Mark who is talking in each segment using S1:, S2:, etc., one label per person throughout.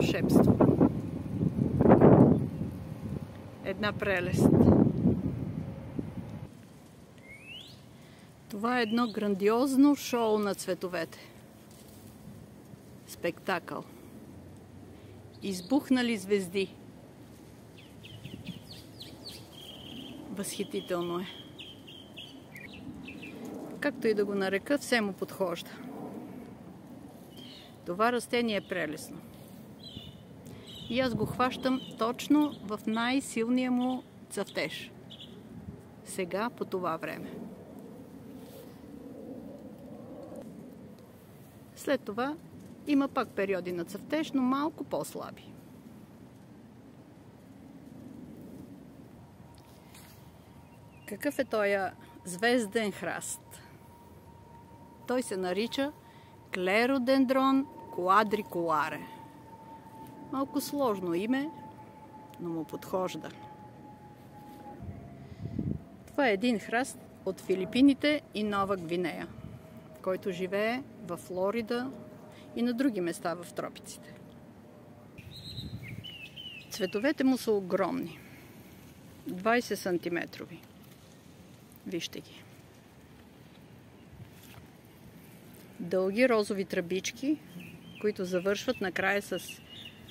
S1: вълшебство. Една прелест. Това е едно грандиозно шоу на цветовете. Спектакъл. Избухнали звезди. Възхитително е. Както и да го нарека, все му подхожда. Това растение е прелесно. И аз го хващам точно в най-силния му цъфтеж. Сега, по това време. След това има пак периоди на цъфтеж, но малко по-слаби. Какъв е този звезден храст? Той се нарича Клеродендрон quadriculare. Малко сложно име, но му подхожда. Това е един храст от Филипините и Нова Гвинея, който живее в Флорида и на други места в тропиците. Цветовете му са огромни. 20 см. Вижте ги. Дълги розови тръбички, които завършват накрая с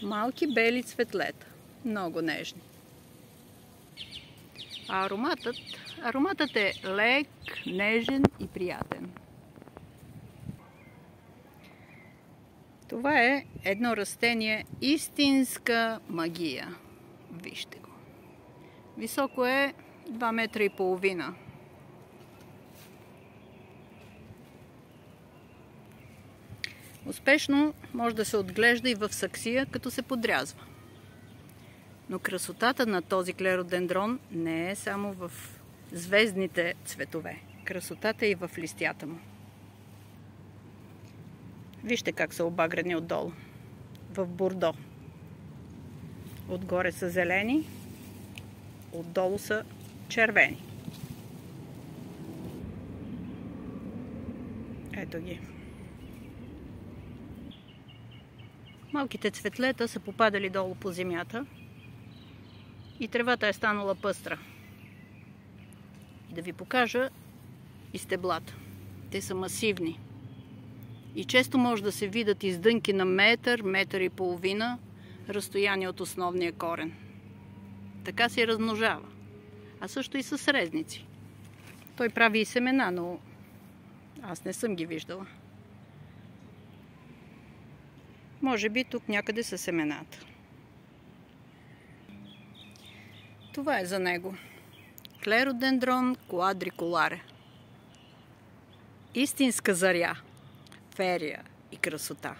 S1: малки бели цветлета. Много нежни. А ароматът е лек, нежен и приятен. Това е едно растение истинска магия. Вижте го. Високо е 2,5 метра. Успешно може да се отглежда и в саксия, като се подрязва. Но красотата на този клеродендрон не е само в звездните цветове. Красотата е и в листята му. Вижте как са обагрени отдолу. В бордо. Отгоре са зелени, отдолу са червени. Ето ги. Малките цветлета са попадали долу по земята и тревата е станала пъстра. И да ви покажа и стеблата. Те са масивни. И често може да се видят издънки на метър, метър и половина разстояние от основния корен. Така се размножава. А също и с резници. Той прави и семена, но аз не съм ги виждала. Може би тук някъде са семената. Това е за него. Клеродендрон quadriculare. Истинска заря, ферия и красота.